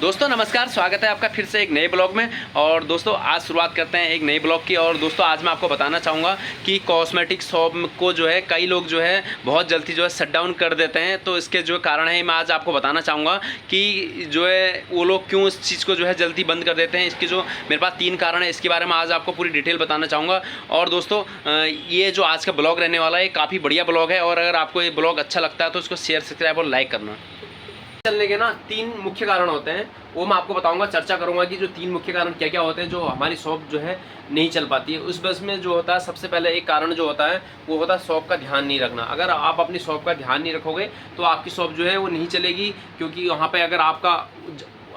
दोस्तों नमस्कार, स्वागत है आपका फिर से एक नए ब्लॉग में। और दोस्तों आज शुरुआत करते हैं एक नए ब्लॉग की। और दोस्तों आज मैं आपको बताना चाहूँगा कि कॉस्मेटिक शॉप को जो है कई लोग जो है बहुत जल्दी जो है शट डाउन कर देते हैं। तो इसके जो कारण है मैं आज आपको बताना चाहूँगा कि जो है वो लोग क्यों इस चीज़ को जो है जल्दी बंद कर देते हैं। इसके जो मेरे पास 3 कारण है, इसके बारे में आज आपको पूरी डिटेल बताना चाहूँगा। और दोस्तों ये जो आज का ब्लॉग रहने वाला है काफ़ी बढ़िया ब्लॉग है। और अगर आपको ये ब्लॉग अच्छा लगता है तो इसको शेयर, सब्सक्राइब और लाइक करना। चलने के ना 3 मुख्य कारण होते हैं, वो मैं आपको बताऊंगा, चर्चा करूंगा कि जो 3 मुख्य कारण क्या क्या होते हैं जो हमारी शॉप जो है नहीं चल पाती है। उस बस में जो होता है सबसे पहले एक कारण जो होता है वो होता है शॉप का ध्यान नहीं रखना। अगर आप अपनी शॉप का ध्यान नहीं रखोगे तो आपकी शॉप जो है वो नहीं चलेगी, क्योंकि वहाँ पे अगर आपका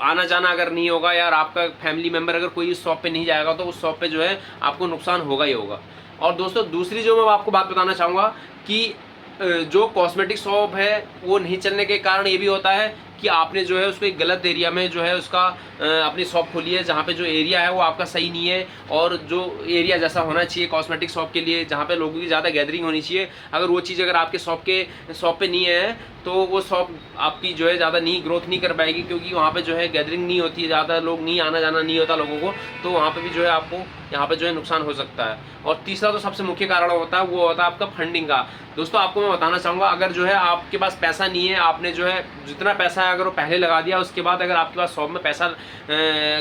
आना जाना अगर नहीं होगा या आपका फैमिली मेम्बर अगर कोई इस शॉप पे नहीं जाएगा तो उस शॉप पे जो है आपको नुकसान होगा ही होगा। और दोस्तों दूसरी जो मैं आपको बात बताना चाहूँगा कि जो कॉस्मेटिक शॉप है वो नहीं चलने के कारण ये भी होता है कि आपने जो है उसको एक गलत एरिया में जो है उसका अपनी शॉप खोली है, जहाँ पे जो एरिया है वो आपका सही नहीं है। और जो एरिया जैसा होना चाहिए कॉस्मेटिक शॉप के लिए, जहाँ पे लोगों की ज़्यादा गैदरिंग होनी चाहिए, अगर वो चीज़ अगर आपके शॉप पे नहीं है तो वो शॉप आपकी जो है ज़्यादा नहीं ग्रोथ नहीं कर पाएगी, क्योंकि वहाँ पे जो है गैदरिंग नहीं होती है, ज़्यादा लोग नहीं, आना जाना नहीं होता लोगों को, तो वहाँ पे भी जो है आपको यहाँ पे जो है नुकसान हो सकता है। और तीसरा तो सबसे मुख्य कारण होता है वो होता है आपका फंडिंग का। दोस्तों आपको मैं बताना चाहूँगा, अगर जो है आपके पास पैसा नहीं है, आपने जो है जितना पैसा है अगर वो पहले लगा दिया, उसके बाद अगर आपके पास शॉप में पैसा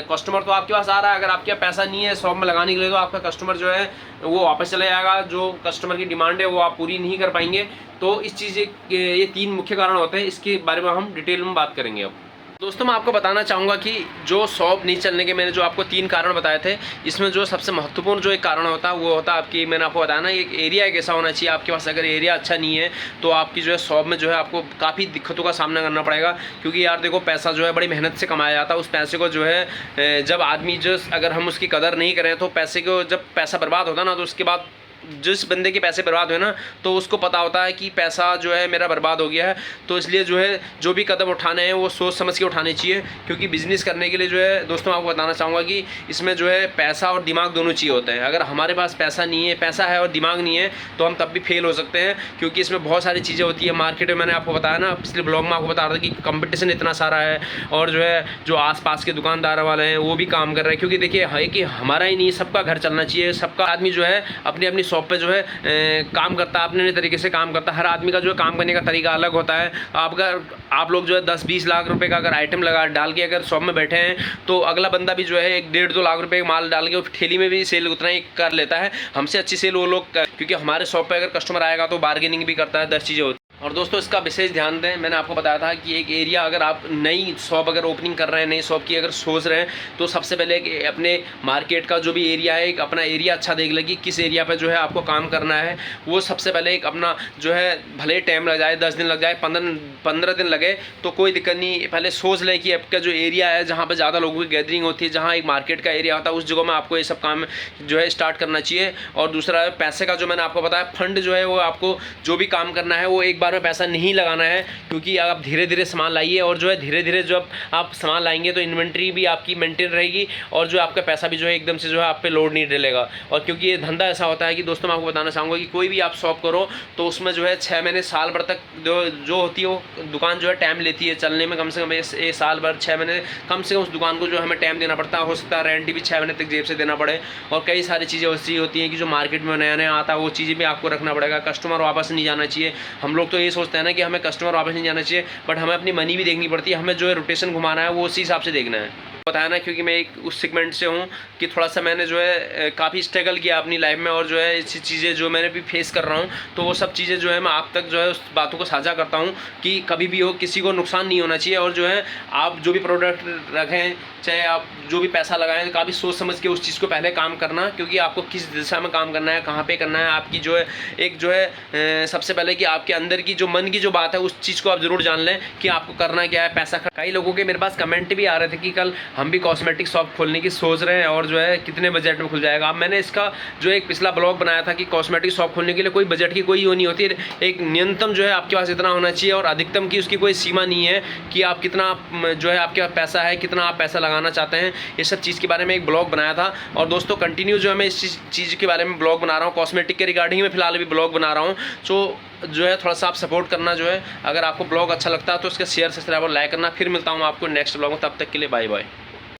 कस्टमर तो आपके पास आ रहा है, अगर आपके पास पैसा नहीं है शॉप में लगाने के लिए तो आपका कस्टमर जो है वो वापस चला जाएगा। जो कस्टमर की डिमांड है वो आप पूरी नहीं कर पाएंगे। तो इस चीज़ ये 3 मुख्य कारण होते हैं, इसके बारे में हम डिटेल में बात करेंगे। अब दोस्तों मैं आपको बताना चाहूँगा कि जो शॉप नहीं चलने के मैंने जो आपको 3 कारण बताए थे, इसमें जो सबसे महत्वपूर्ण जो एक कारण होता है वो होता है आपकी, मैंने आपको बताया ना, एक एरिया एक ऐसा होना चाहिए आपके पास। अगर एरिया अच्छा नहीं है तो आपकी जो है शॉप में जो है आपको काफ़ी दिक्कतों का सामना करना पड़ेगा। क्योंकि यार देखो, पैसा जो है बड़ी मेहनत से कमाया जाता है। उस पैसे को जो है जब आदमी जो अगर हम उसकी कदर नहीं करें तो पैसे को, जब पैसा बर्बाद होता है ना, तो उसके बाद जिस बंदे के पैसे बर्बाद हुए ना तो उसको पता होता है कि पैसा जो है मेरा बर्बाद हो गया है। तो इसलिए जो है जो भी कदम उठाने हैं वो सोच समझ के उठाने चाहिए, क्योंकि बिज़नेस करने के लिए जो है दोस्तों आपको बताना चाहूँगा कि इसमें जो है पैसा और दिमाग दोनों चाहिए होते हैं। अगर हमारे पास पैसा नहीं है, पैसा है और दिमाग नहीं है, तो हम तब भी फेल हो सकते हैं, क्योंकि इसमें बहुत सारी चीज़ें होती है मार्केट में। मैंने आपको बताया ना, पिछले ब्लॉग में आपको बता रहा था कि कंपटीशन इतना सारा है, और जो है जो आसपास के दुकानदार वाले हैं वो भी काम कर रहे हैं। क्योंकि देखिए है कि हमारा ही नहीं, सबका घर चलना चाहिए, सबका आदमी जो है अपनी अपनी शॉप पर जो है काम करता है, अपने अपने तरीके से काम करता है। हर आदमी का जो है काम करने का तरीका अलग होता है। आप लोग जो है 10-20 लाख रुपए का अगर आइटम लगा डाल के अगर शॉप में बैठे हैं, तो अगला बंदा भी जो है 1-1.5-2 लाख रुपए का माल डाल के ठेली में भी सेल उतना ही कर लेता है। हमसे अच्छी सेल वो लोग, क्योंकि हमारे शॉप पे अगर कस्टमर आएगा तो बार्गेनिंग भी करता है, 10 चीज़ें होती हैं। और दोस्तों इसका विशेष ध्यान दें, मैंने आपको बताया था कि एक एरिया अगर आप नई शॉप अगर ओपनिंग कर रहे हैं, नई शॉप की अगर सोच रहे हैं, तो सबसे पहले अपने मार्केट का जो भी एरिया है, एक अपना एरिया अच्छा देख लें कि किस एरिया पे जो है आपको काम करना है। वो सबसे पहले एक अपना जो है, भले टाइम लग जाए, 10 दिन लग जाए, 15 दिन लगे तो कोई दिक्कत नहीं, पहले सोच लें कि आपका जो एरिया है जहाँ पर ज़्यादा लोगों की गैदरिंग होती है, जहाँ एक मार्केट का एरिया होता है, उस जगह में आपको ये सब काम जो है स्टार्ट करना चाहिए। और दूसरा पैसे का, जो मैंने आपको बताया, फंड जो है वो आपको जो भी काम करना है वो एक बार में पैसा नहीं लगाना है, क्योंकि आप धीरे धीरे सामान लाइए। और जो है धीरे धीरे जब आप सामान लाएंगे तो इन्वेंट्री भी आपकी मेंटेन रहेगी, और जो आपका पैसा भी जो है एकदम से जो है आप पे लोड नहीं डलेगा। और क्योंकि ये धंधा ऐसा होता है कि दोस्तों मैं आपको बताना चाहूँगा कि कोई भी आप शॉप करो तो उसमें जो है 6 महीने साल भर तक जो होती है वो दुकान जो है टाइम लेती है चलने में। कम से कम ये साल भर 6 महीने कम से कम उस दुकान को जो हमें टाइम देना पड़ता है। हो सकता है रेंट भी 6 महीने तक जेब से देना पड़े, और कई सारी चीज़ें ऐसी होती हैं कि जो मार्केट में नया नया आता है वो चीज़ें भी आपको रखना पड़ेगा। कस्टमर वापस नहीं जाना चाहिए। हम लोग तो ये सोचते हैं ना कि हमें कस्टमर वापस नहीं जाना चाहिए, बट हमें अपनी मनी भी देखनी पड़ती है। हमें जो है रोटेशन घुमाना है वो उसी हिसाब से देखना है। बताया ना, क्योंकि मैं एक उस सेगमेंट से हूँ कि थोड़ा सा मैंने जो है काफ़ी स्ट्रगल किया अपनी लाइफ में, और जो है ऐसी चीज़ें जो मैंने भी फेस कर रहा हूँ, तो वो सब चीज़ें जो है मैं आप तक जो है उस बातों को साझा करता हूँ कि कभी भी हो किसी को नुकसान नहीं होना चाहिए। और जो है आप जो भी प्रोडक्ट रखें, चाहे आप जो भी पैसा लगाएं, काफ़ी सोच समझ के उस चीज़ को पहले काम करना, क्योंकि आपको किस दिशा में काम करना है, कहाँ पे करना है, आपकी जो है एक जो है सबसे पहले कि आपके अंदर की जो मन की जो बात है उस चीज़ को आप ज़रूर जान लें कि आपको करना क्या है। पैसा, कई लोगों के मेरे पास कमेंट भी आ रहे थे कि कल हम भी कॉस्मेटिक शॉप खोलने की सोच रहे हैं, और जो है कितने बजट में खुल जाएगा। अब मैंने इसका जो एक पिछला ब्लॉग बनाया था कि कॉस्मेटिक शॉप खोलने के लिए कोई बजट की कोई वो नहीं होती है। एक न्यूनतम जो है आपके पास इतना होना चाहिए, और अधिकतम की उसकी कोई सीमा नहीं है कि आप कितना जो है आपके पास पैसा है, कितना आप पैसा लगाना चाहते हैं। ये सब चीज़ के बारे में एक ब्लॉग बनाया था। और दोस्तों कंटिन्यू जो है मैं इस चीज़ के बारे में ब्लॉग बना रहा हूँ, कॉस्मेटिक के रिगार्डिंग में फ़िलहाल अभी ब्लॉग बना रहा हूँ। सो जो है थोड़ा सा आप सपोर्ट करना जो है, अगर आपको ब्लॉग अच्छा लगता है तो उसके शेयर सब्सक्राइब और लाइक करना। फिर मिलता हूँ आपको नेक्स्ट ब्लॉग में, तब तक के लिए बाय बाय।